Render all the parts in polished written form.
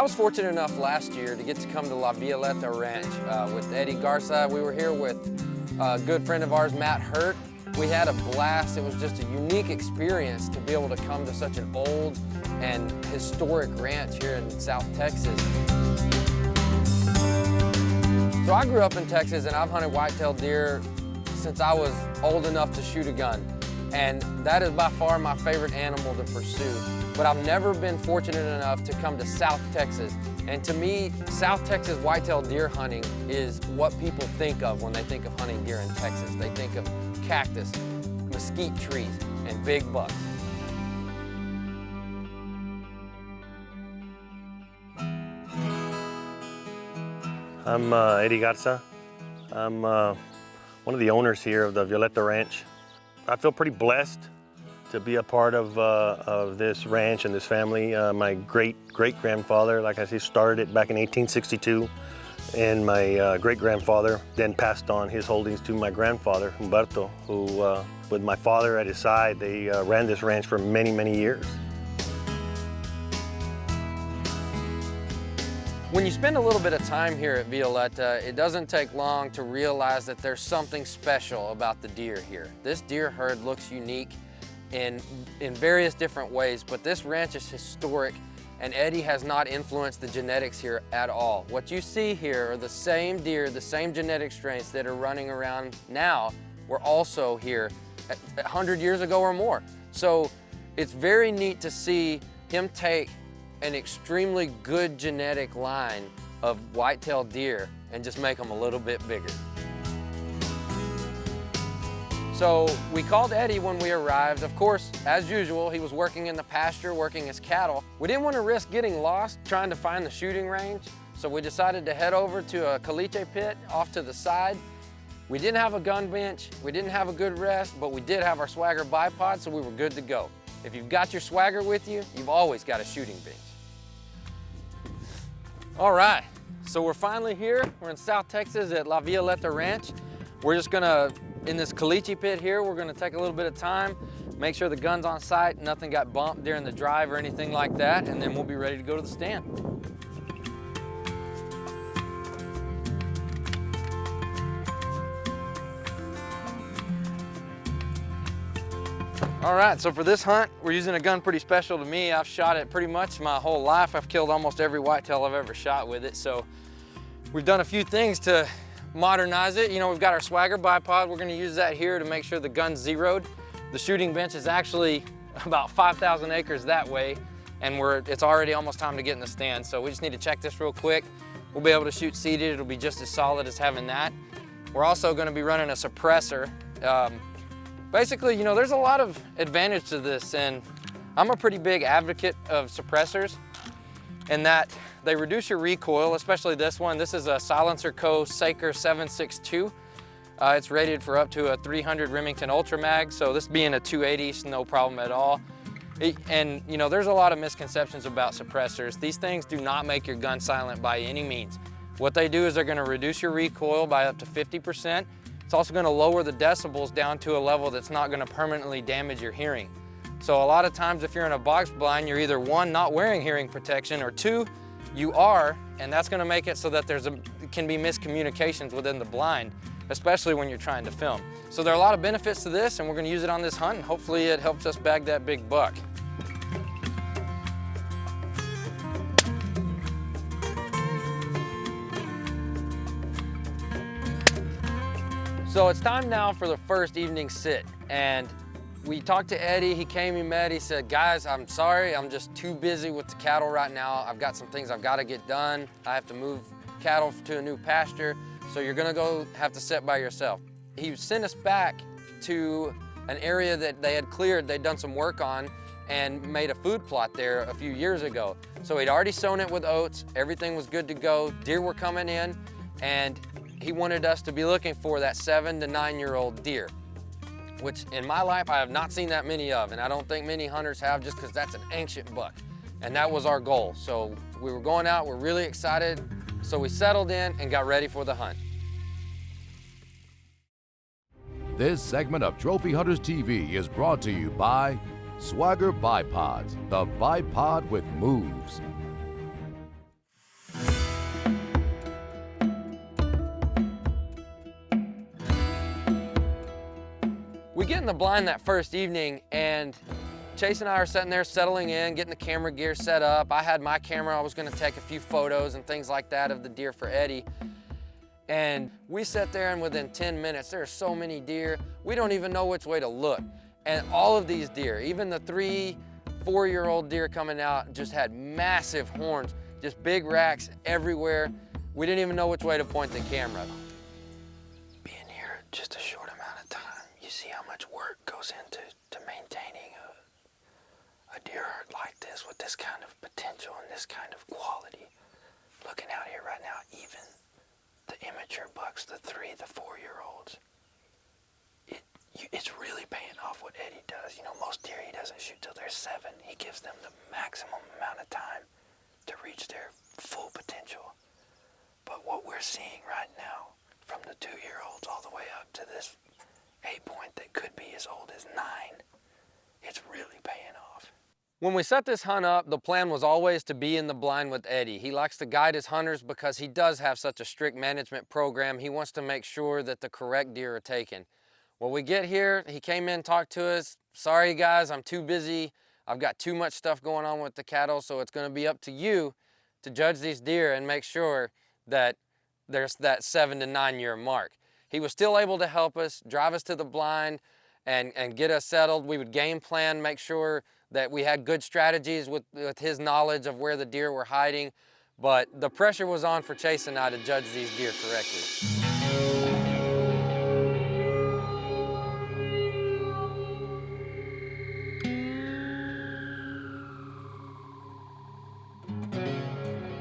I was fortunate enough last year to get to come to La Violeta Ranch with Eddie Garza. We were here with a good friend of ours, Matt Hurt. We had a blast. It was just a unique experience to be able to come to such an old and historic ranch here in South Texas. So I grew up in Texas and I've hunted whitetail deer since I was old enough to shoot a gun. And that is by far my favorite animal to pursue. But I've never been fortunate enough to come to South Texas. And to me, South Texas whitetail deer hunting is what people think of when they think of hunting deer in Texas. They think of cactus, mesquite trees, and big bucks. I'm Eddie Garza. I'm one of the owners here of the Violeta Ranch. I feel pretty blessed to be a part of this ranch and this family. My great-grandfather, like I say, started it back in 1862, and my great-grandfather then passed on his holdings to my grandfather, Humberto, who, with my father at his side, they ran this ranch for many, many years. When you spend a little bit of time here at Violeta, it doesn't take long to realize that there's something special about the deer here. This deer herd looks unique in various different ways, but this ranch is historic, and Eddie has not influenced the genetics here at all. What you see here are the same deer, the same genetic strains that are running around now were also here 100 years ago or more. So it's very neat to see him take an extremely good genetic line of whitetail deer and just make them a little bit bigger. So we called Eddie when we arrived. Of course, as usual, he was working in the pasture, working his cattle. We didn't want to risk getting lost trying to find the shooting range, so we decided to head over to a caliche pit off to the side. We didn't have a gun bench, we didn't have a good rest, but we did have our Swagger bipod, so we were good to go. If you've got your Swagger with you, you've always got a shooting bench. All right, so we're finally here. We're in South Texas at La Violeta Ranch. We're just gonna, in this caliche pit here, we're gonna take a little bit of time, make sure the gun's on sight, nothing got bumped during the drive or anything like that, and then we'll be ready to go to the stand. All right, so for this hunt, we're using a gun pretty special to me. I've shot it pretty much my whole life. I've killed almost every whitetail I've ever shot with it. So we've done a few things to modernize it. You know, we've got our Swagger bipod. We're gonna use that here to make sure the gun's zeroed. The shooting bench is actually about 5,000 acres that way, and it's already almost time to get in the stand. So we just need to check this real quick. We'll be able to shoot seated. It'll be just as solid as having that. We're also gonna be running a suppressor. Basically, you know, there's a lot of advantage to this, and I'm a pretty big advocate of suppressors in that they reduce your recoil, especially this one. This is a Silencer Co. Saker 762. It's rated for up to a 300 Remington Ultra Mag, so this being a 280 is no problem at all. And you know, there's a lot of misconceptions about suppressors. These things do not make your gun silent by any means. What they do is they're gonna reduce your recoil by up to 50%. It's also gonna lower the decibels down to a level that's not gonna permanently damage your hearing. So a lot of times if you're in a box blind, you're either one, not wearing hearing protection, or two, you are, and that's gonna make it so that can be miscommunications within the blind, especially when you're trying to film. So there are a lot of benefits to this, and we're gonna use it on this hunt, and hopefully it helps us bag that big buck. So it's time now for the first evening sit, and we talked to Eddie. He came, he met, he said, guys, I'm sorry, I'm just too busy with the cattle right now. I've got some things I've got to get done. I have to move cattle to a new pasture, so you're gonna go have to sit by yourself. He sent us back to an area that they had cleared, they'd done some work on, and made a food plot there a few years ago. So he'd already sown it with oats, everything was good to go, deer were coming in, and he wanted us to be looking for that 7 to 9-year-old deer, which in my life I have not seen that many of, and I don't think many hunters have, just because that's an ancient buck. And that was our goal. So we were going out, we're really excited, so we settled in and got ready for the hunt. This segment of Trophy Hunters TV is brought to you by Swagger Bipods, the bipod with moves. get in the blind that first evening, and Chase and I are sitting there settling in, getting the camera gear set up. I had my camera, I was gonna take a few photos and things like that of the deer for Eddie. And we sat there, and within 10 minutes, there are so many deer, we don't even know which way to look. And all of these deer, even the 3, 4-year-old deer coming out, just had massive horns, just big racks everywhere. We didn't even know which way to point the camera. Being here just a short amount of time, you see how much work goes into maintaining a deer herd like this with this kind of potential and this kind of quality. Looking out here right now, even the immature bucks, the 3, the 4-year-olds, it's really paying off what Eddie does. You know, most deer he doesn't shoot till they're 7. He gives them the maximum amount of time to reach their full potential. But what we're seeing right now, from the 2-year-olds all the way up to this 8-point that could be as old as 9, it's really paying off. When we set this hunt up, the plan was always to be in the blind with Eddie. He likes to guide his hunters because he does have such a strict management program. He wants to make sure that the correct deer are taken. When we get here, he came in, talked to us. Sorry guys, I'm too busy. I've got too much stuff going on with the cattle, so it's gonna be up to you to judge these deer and make sure that there's that 7 to 9 year mark. He was still able to help us, drive us to the blind, and get us settled. We would game plan, make sure that we had good strategies with his knowledge of where the deer were hiding. But the pressure was on for Chase and I to judge these deer correctly.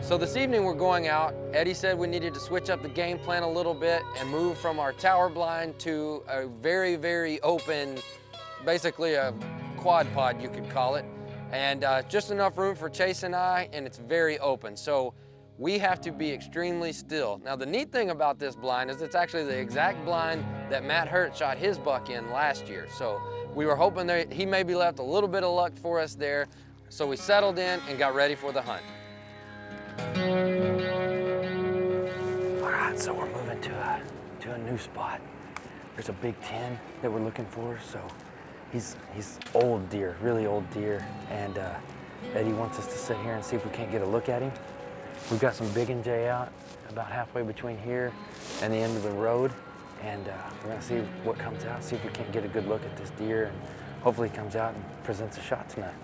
So this evening we're going out. Eddie said we needed to switch up the game plan a little bit and move from our tower blind to a very, very open, basically a quad pod you could call it. And just enough room for Chase and I, and it's very open. So we have to be extremely still. Now the neat thing about this blind is it's actually the exact blind that Matt Hurt shot his buck in last year. So we were hoping that he maybe left a little bit of luck for us there. So we settled in and got ready for the hunt. All right, so we're moving to a new spot. There's a big 10 that we're looking for. So he's old deer, really old deer, and Eddie wants us to sit here and see if we can't get a look at him. We've got some big and J out about halfway between here and the end of the road, and we're gonna see what comes out, see if we can't get a good look at this deer, and hopefully he comes out and presents a shot tonight.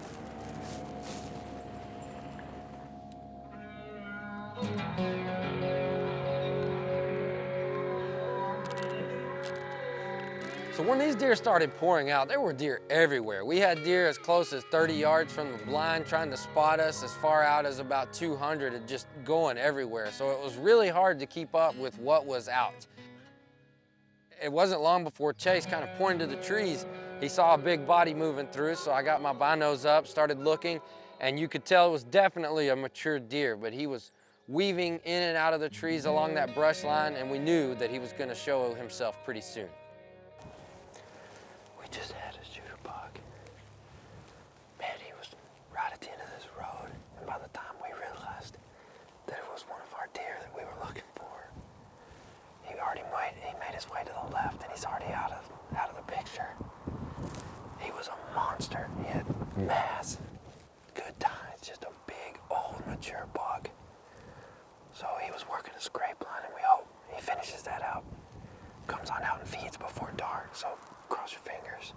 So when these deer started pouring out, there were deer everywhere. We had deer as close as 30 yards from the blind trying to spot us, as far out as about 200 and just going everywhere. So it was really hard to keep up with what was out. It wasn't long before Chase kind of pointed to the trees. He saw a big body moving through, so I got my binos up, started looking, and you could tell it was definitely a mature deer, but he was weaving in and out of the trees along that brush line, and we knew that he was going to show himself pretty soon. We just had to shoot a buck. Man, he was right at the end of this road, and by the time we realized that it was one of our deer that we were looking for, he made his way to the left, and he's already out of the picture. He was a monster. He had mass, good times, just a big, old, mature buck. So he was working a scrape line, and we hope he finishes that out. Comes on out and feeds before dark, so cross your fingers.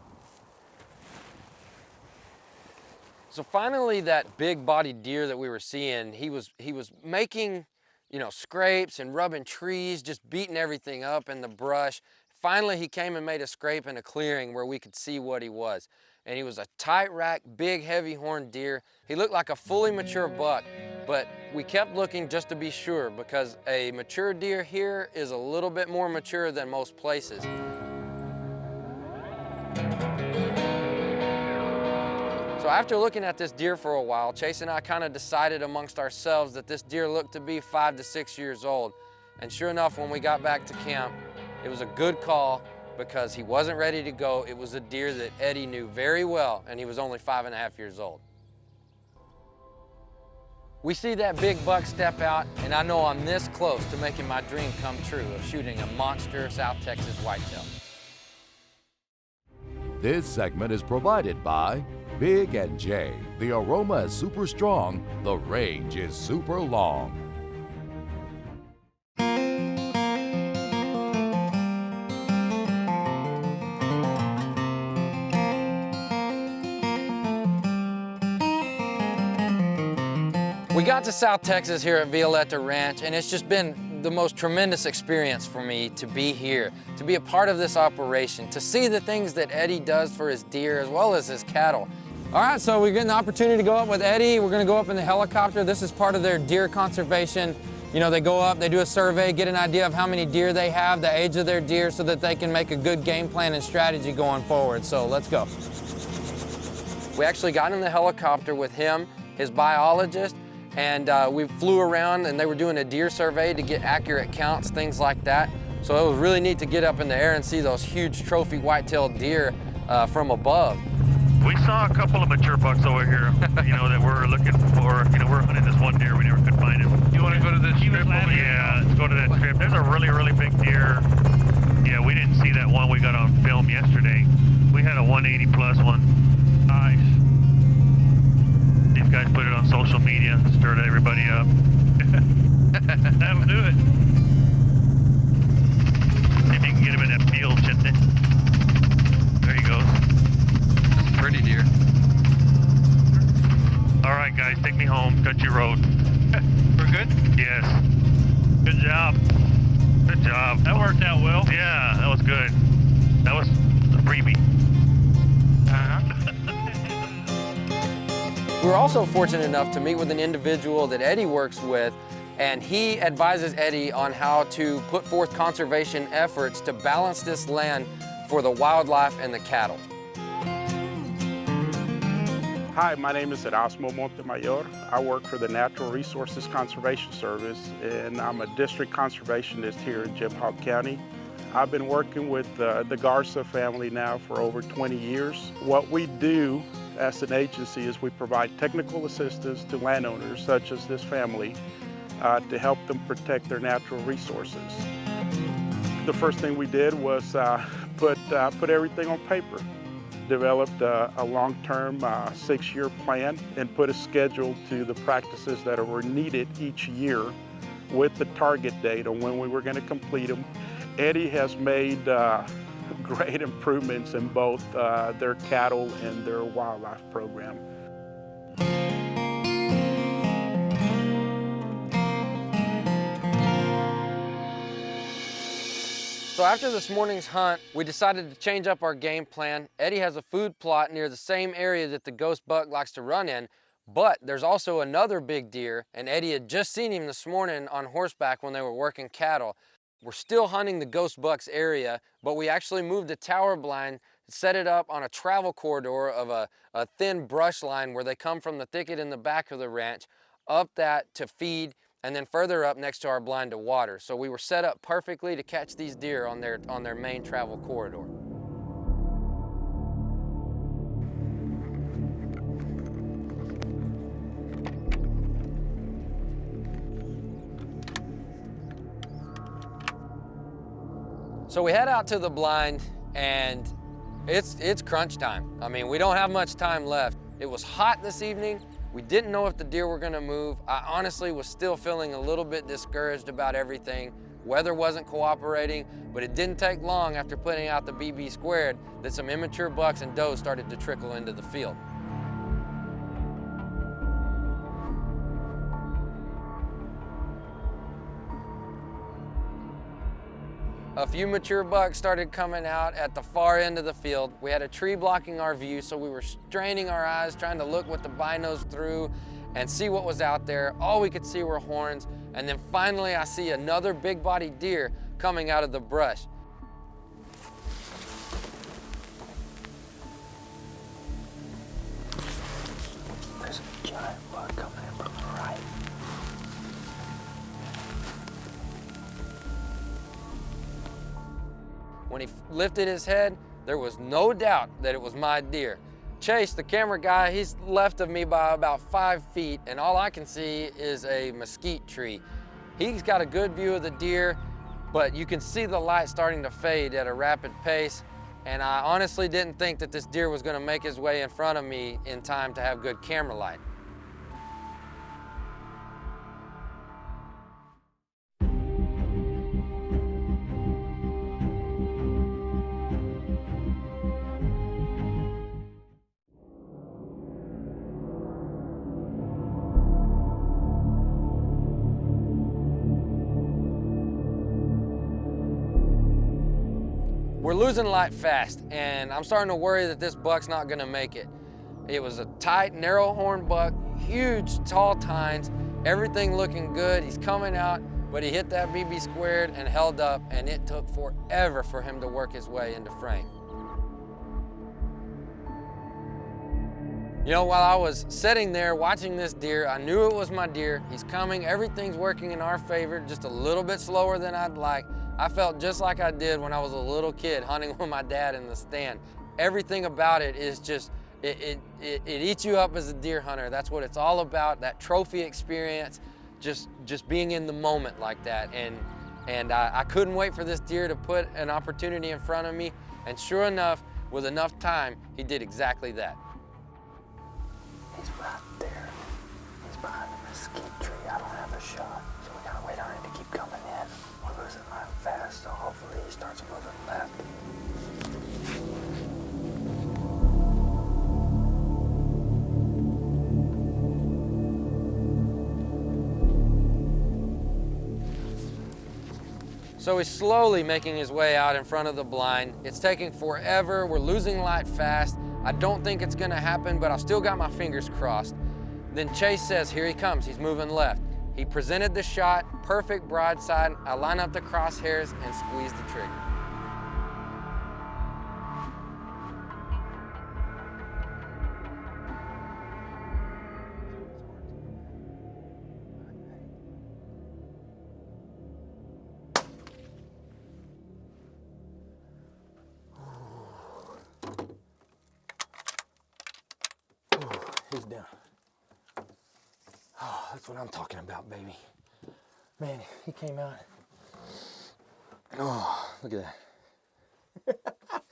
So finally, that big-bodied deer that we were seeing, he was making, scrapes and rubbing trees, just beating everything up in the brush. Finally, he came and made a scrape in a clearing where we could see what he was. And he was a tight rack, big, heavy-horned deer. He looked like a fully mature buck, but we kept looking just to be sure, because a mature deer here is a little bit more mature than most places. So after looking at this deer for a while, Chase and I kind of decided amongst ourselves that this deer looked to be 5 to 6 years old. And sure enough, when we got back to camp, it was a good call, because he wasn't ready to go. It was a deer that Eddie knew very well, and he was only 5.5 years old. We see that big buck step out, and I know I'm this close to making my dream come true of shooting a monster South Texas whitetail. This segment is provided by Big and J. The aroma is super strong, the range is super long. We got to South Texas here at Violeta Ranch, and it's just been the most tremendous experience for me to be here, to be a part of this operation, to see the things that Eddie does for his deer as well as his cattle. All right, so we're getting the opportunity to go up with Eddie. We're gonna go up in the helicopter. This is part of their deer conservation. You know, they go up, they do a survey, get an idea of how many deer they have, the age of their deer, so that they can make a good game plan and strategy going forward. So let's go. We actually got in the helicopter with him, his biologist, and we flew around and they were doing a deer survey to get accurate counts, things like that. So it was really neat to get up in the air and see those huge trophy white-tailed deer from above. We saw a couple of mature bucks over here, that we're looking for. We're hunting this one deer, we never could find him. You want to go to the strip? Yeah, let's go to that strip. There's a really, really big deer. Yeah, we didn't see that one we got on film yesterday. We had a 180 plus one. Nice. These guys put it on social media, stirred everybody up. That'll do it. See if you can get him in that field, Chitney. There he goes. That's a pretty deer. All right, guys, take me home. Country road. We're good? Yes. Good job. Good job. That worked out well. Yeah, that was good. That was a freebie. We were also fortunate enough to meet with an individual that Eddie works with, and he advises Eddie on how to put forth conservation efforts to balance this land for the wildlife and the cattle. Hi, my name is Erasmo Montemayor. I work for the Natural Resources Conservation Service, and I'm a district conservationist here in Jim Hogg County. I've been working with the Garza family now for over 20 years. What we do as an agency is we provide technical assistance to landowners such as this family to help them protect their natural resources. The first thing we did was put everything on paper. Developed a long-term 6-year plan and put a schedule to the practices that were needed each year with the target date on when we were going to complete them. Eddie has made great improvements in both their cattle and their wildlife program. So after this morning's hunt, we decided to change up our game plan. Eddie has a food plot near the same area that the ghost buck likes to run in, but there's also another big deer, and Eddie had just seen him this morning on horseback when they were working cattle. We're still hunting the ghost bucks area, but we actually moved a tower blind, set it up on a travel corridor of a thin brush line where they come from the thicket in the back of the ranch, up that to feed, and then further up next to our blind to water. So we were set up perfectly to catch these deer on their main travel corridor. So we head out to the blind, and it's crunch time. I mean, we don't have much time left. It was hot this evening. We didn't know if the deer were gonna move. I honestly was still feeling a little bit discouraged about everything. Weather wasn't cooperating, but it didn't take long after putting out the BB squared that some immature bucks and does started to trickle into the field. A few mature bucks started coming out at the far end of the field. We had a tree blocking our view, so we were straining our eyes, trying to look with the binos through and see what was out there. All we could see were horns, and then finally I see another big-bodied deer coming out of the brush. There's a giant buck coming in from the right. When he lifted his head, there was no doubt that it was my deer. Chase, the camera guy, he's left of me by about 5 feet, and all I can see is a mesquite tree. He's got a good view of the deer, but you can see the light starting to fade at a rapid pace. And I honestly didn't think that this deer was gonna make his way in front of me in time to have good camera light. We're losing light fast, and I'm starting to worry that this buck's not gonna make it. It was a tight, narrow horn buck, huge, tall tines, everything looking good. He's coming out, but he hit that BB squared and held up, and it took forever for him to work his way into frame. You know, while I was sitting there watching this deer, I knew it was my deer. He's coming, everything's working in our favor, just a little bit slower than I'd like. I felt just like I did when I was a little kid hunting with my dad in the stand. Everything about it is just, it eats you up as a deer hunter. That's what it's all about, that trophy experience, just being in the moment like that. And I couldn't wait for this deer to put an opportunity in front of me. And sure enough, with enough time, he did exactly that. He's right there. He's behind the mesquite tree. I don't have a shot, so we gotta wait on him to keep coming in. We're losing light fast, so hopefully he starts moving left. So he's slowly making his way out in front of the blind. It's taking forever. We're losing light fast. I don't think it's gonna happen, but I've still got my fingers crossed. Then Chase says, here he comes, he's moving left. He presented the shot, perfect broadside. I line up the crosshairs and squeeze the trigger. He's down. Oh, that's what I'm talking about, baby. Man, he came out. Oh, look at that.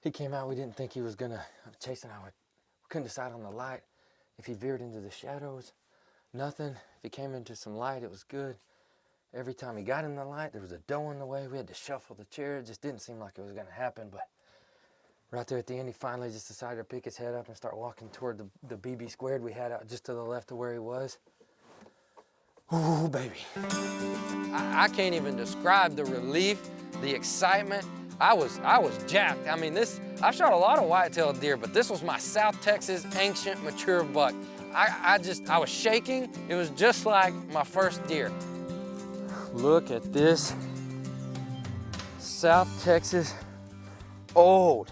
He came out, we didn't think he was gonna, Chase and I couldn't decide on the light. If he veered into the shadows, nothing. If he came into some light, it was good. Every time he got in the light, there was a doe in the way. We had to shuffle the chair. It just didn't seem like it was gonna happen, but right there at the end, he finally just decided to pick his head up and start walking toward the BB squared we had out just to the left of where he was. Ooh, baby. I can't even describe the relief, the excitement. I was jacked. I mean, I've shot a lot of white-tailed deer, but this was my South Texas ancient mature buck. I was shaking. It was just like my first deer. Look at this South Texas, old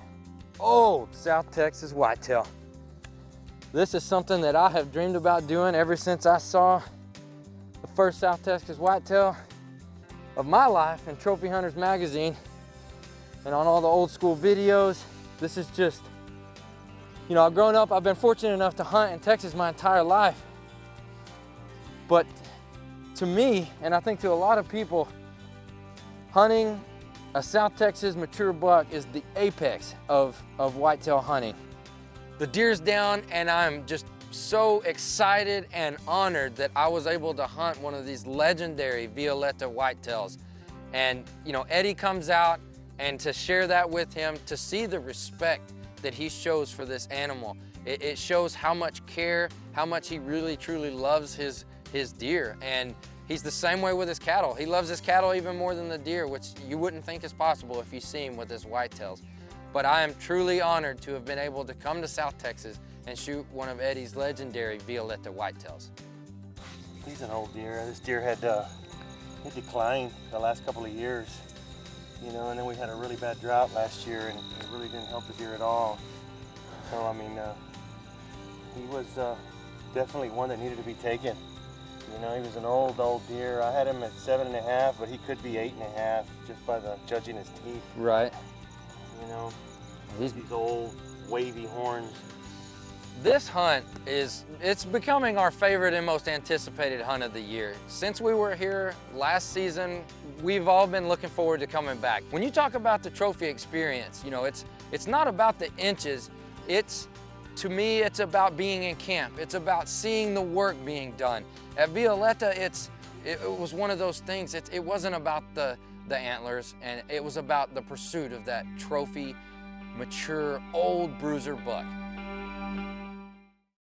South Texas whitetail. This is something that I have dreamed about doing ever since I saw the first South Texas whitetail of my life in Trophy Hunters magazine and on all the old school videos. This is just, you know, growing up, I've been fortunate enough to hunt in Texas my entire life. But to me, and I think to a lot of people, hunting a South Texas mature buck is the apex of whitetail hunting. The deer's down, and I'm just so excited and honored that I was able to hunt one of these legendary Violeta whitetails. And you know, Eddie comes out, and to share that with him, to see the respect that he shows for this animal, it shows how much care, how much he really truly loves his deer. And he's the same way with his cattle. He loves his cattle even more than the deer, which you wouldn't think is possible if you see him with his whitetails. But I am truly honored to have been able to come to South Texas and shoot one of Eddie's legendary Violeta whitetails. He's an old deer. This deer had declined the last couple of years, you know, and then we had a really bad drought last year, and it really didn't help the deer at all. So, I mean, he was definitely one that needed to be taken. You know, he was an old deer. I had him at 7.5, but he could be 8.5 just by judging his teeth. Right. You know, these old wavy horns. This hunt it's becoming our favorite and most anticipated hunt of the year. Since we were here last season, we've all been looking forward to coming back. When you talk about the trophy experience, you know, it's not about the inches. To me, it's about being in camp. It's about seeing the work being done. At Violeta, it was one of those things. It wasn't about the antlers, and it was about the pursuit of that trophy, mature, old bruiser buck.